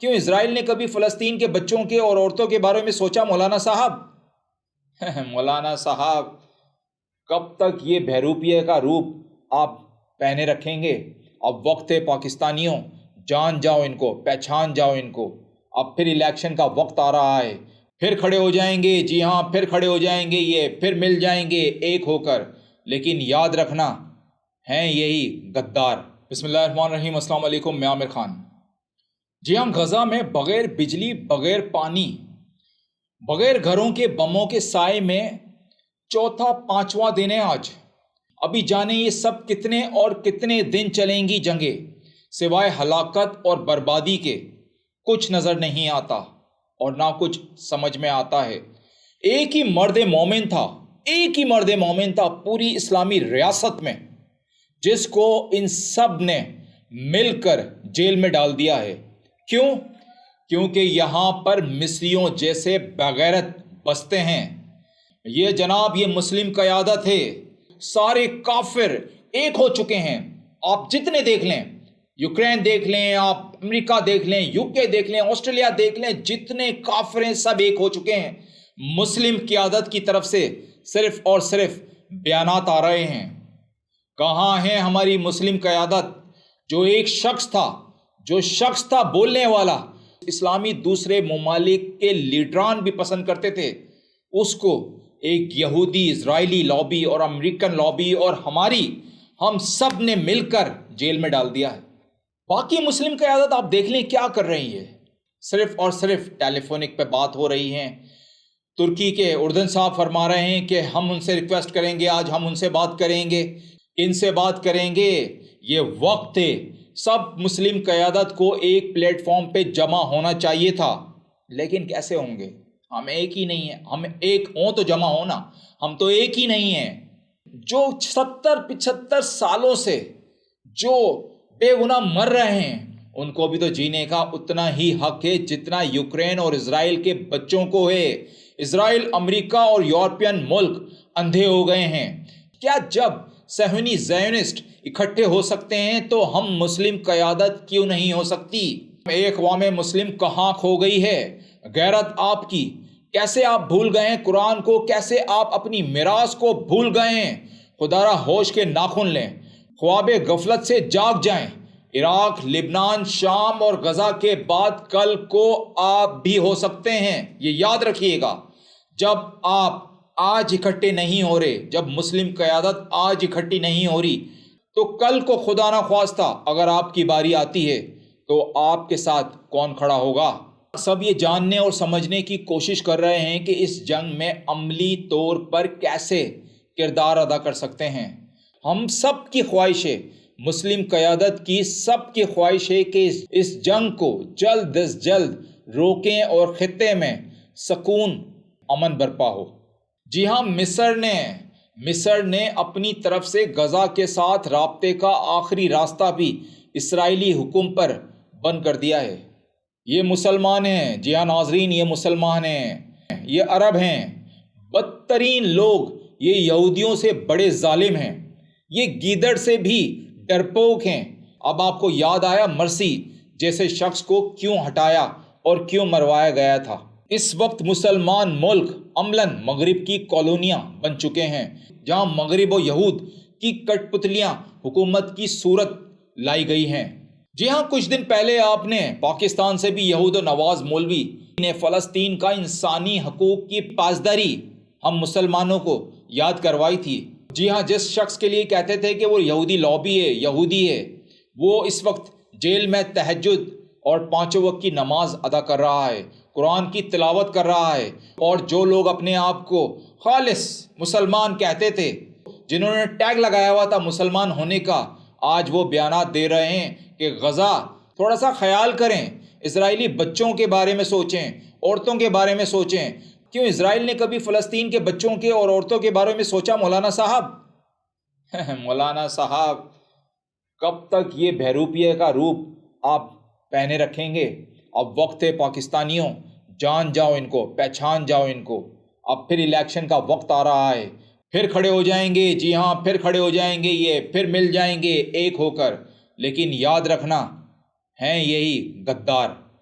کیوں اسرائیل نے کبھی فلسطین کے بچوں کے اور عورتوں کے بارے میں سوچا مولانا صاحب؟ مولانا صاحب، کب تک یہ بہروپیے کا روپ آپ پہنے رکھیں گے؟ اب وقت ہے پاکستانیوں، جان جاؤ ان کو، پہچان جاؤ ان کو۔ اب پھر الیکشن کا وقت آ رہا ہے، پھر کھڑے ہو جائیں گے، جی ہاں پھر کھڑے ہو جائیں گے، یہ پھر مل جائیں گے ایک ہو کر، لیکن یاد رکھنا ہیں یہی غدار۔ بسم اللہ الرحمن الرحیم۔ السلام علیکم، میں عامر خان۔ جی ہاں، غزہ میں بغیر بجلی، بغیر پانی، بغیر گھروں کے بموں کے سائے میں چوتھا پانچواں دن ہے آج۔ ابھی جانے یہ سب کتنے اور کتنے دن چلیں گی جنگیں، سوائے ہلاکت اور بربادی کے کچھ نظر نہیں آتا اور نہ کچھ سمجھ میں آتا ہے۔ ایک ہی مرد مومن تھا، ایک ہی مرد مومن تھا پوری اسلامی ریاست میں، جس کو ان سب نے مل کر جیل میں ڈال دیا ہے۔ کیوں؟ کیونکہ یہاں پر مصریوں جیسے بغیرت بستے ہیں۔ یہ جناب، یہ مسلم قیادت ہے، سارے کافر ایک ہو چکے ہیں۔ آپ جتنے دیکھ لیں، یوکرین دیکھ لیں، آپ امریکہ دیکھ لیں، یو کے دیکھ لیں، آسٹریلیا دیکھ لیں، جتنے کافر ہیں سب ایک ہو چکے ہیں۔ مسلم قیادت کی طرف سے صرف اور صرف بیانات آ رہے ہیں۔ کہاں ہے ہماری مسلم قیادت؟ جو ایک شخص تھا بولنے والا، اسلامی دوسرے ممالک کے لیڈران بھی پسند کرتے تھے اس کو، ایک یہودی اسرائیلی لابی اور امریکن لابی اور ہم سب نے مل کر جیل میں ڈال دیا ہے۔ باقی مسلم قیادت آپ دیکھ لیں کیا کر رہی ہے، صرف اور صرف ٹیلی فونک پہ بات ہو رہی ہیں۔ ترکی کے اردن صاحب فرما رہے ہیں کہ ہم ان سے ریکویسٹ کریں گے، آج ہم ان سے بات کریں گے، ان سے بات کریں گے۔ یہ وقت ہے، سب مسلم قیادت کو ایک پلیٹ فارم پہ جمع ہونا چاہیے تھا، لیکن کیسے ہوں گے؟ ہم ایک ہی نہیں ہیں۔ ہم ایک ہوں تو جمع ہونا، ہم تو ایک ہی نہیں ہیں۔ جو 70-75 سالوں سے جو بے گناہ مر رہے ہیں، ان کو بھی تو جینے کا اتنا ہی حق ہے جتنا یوکرین اور اسرائیل کے بچوں کو ہے۔ اسرائیل، امریکہ اور یورپین ملک اندھے ہو گئے ہیں۔ کیا جب صہیونی زیونسٹ اکٹھے ہو سکتے ہیں تو ہم مسلم قیادت کیوں نہیں ہو سکتی؟ ایک اقوام مسلم کہاں کھو گئی ہے غیرت آپ کی؟ کیسے آپ بھول گئے ہیں قرآن کو؟ کیسے آپ اپنی میراث کو بھول گئے ہیں؟ خدا را ہوش کے ناخن لیں، خواب غفلت سے جاگ جائیں۔ عراق، لبنان، شام اور غزہ کے بعد کل کو آپ بھی ہو سکتے ہیں، یہ یاد رکھیے گا۔ جب آپ آج اکٹھے نہیں ہو رہے، جب مسلم قیادت آج اکٹھی نہیں ہو رہی، تو کل کو خدا نہ خواستہ اگر آپ کی باری آتی ہے تو آپ کے ساتھ کون کھڑا ہوگا؟ سب یہ جاننے اور سمجھنے کی کوشش کر رہے ہیں کہ اس جنگ میں عملی طور پر کیسے کردار ادا کر سکتے ہیں۔ ہم سب کی خواہش ہے، مسلم قیادت کی سب کی خواہش ہے کہ اس جنگ کو جلد از جلد روکیں اور خطے میں سکون، امن برپا ہو۔ جی ہاں، مصر نے اپنی طرف سے غزہ کے ساتھ رابطے کا آخری راستہ بھی اسرائیلی حکم پر بند کر دیا ہے۔ یہ مسلمان ہیں، جی ہاں ناظرین، یہ مسلمان ہیں، یہ عرب ہیں، بدترین لوگ، یہ یہودیوں سے بڑے ظالم ہیں، یہ گیدڑ سے بھی ڈرپوک ہیں۔ اب آپ کو یاد آیا مرسی جیسے شخص کو کیوں ہٹایا اور کیوں مروایا گیا تھا۔ اس وقت مسلمان ملک عملاً مغرب کی کالونیاں بن چکے ہیں، جہاں مغرب و یہود کی کٹ پتلیاں حکومت کی صورت لائی گئی ہیں۔ جی ہاں، کچھ دن پہلے آپ نے پاکستان سے بھی یہود و نواز مولوی نے فلسطین کا انسانی حقوق کی پاسداری ہم مسلمانوں کو یاد کروائی تھی۔ جی ہاں، جس شخص کے لیے کہتے تھے کہ وہ یہودی لابی ہے، یہودی ہے، وہ اس وقت جیل میں تہجد اور 5 وقت کی نماز ادا کر رہا ہے، قرآن کی تلاوت کر رہا ہے، اور جو لوگ اپنے آپ کو خالص مسلمان کہتے تھے، جنہوں نے ٹیگ لگایا ہوا تھا مسلمان ہونے کا، آج وہ بیانات دے رہے ہیں کہ غزہ تھوڑا سا خیال کریں، اسرائیلی بچوں کے بارے میں سوچیں، عورتوں کے بارے میں سوچیں۔ کیوں اسرائیل نے کبھی فلسطین کے بچوں کے اور عورتوں کے بارے میں سوچا مولانا صاحب؟ مولانا صاحب، کب تک یہ بہروپیے کا روپ آپ پہنے رکھیں گے؟ اب وقت ہے پاکستانیوں، جان جاؤ ان کو، پہچان جاؤ ان کو۔ اب پھر الیکشن کا وقت آ رہا ہے، پھر کھڑے ہو جائیں گے، جی ہاں پھر کھڑے ہو جائیں گے، یہ پھر مل جائیں گے ایک ہو کر، لیکن یاد رکھنا ہیں یہی غدار۔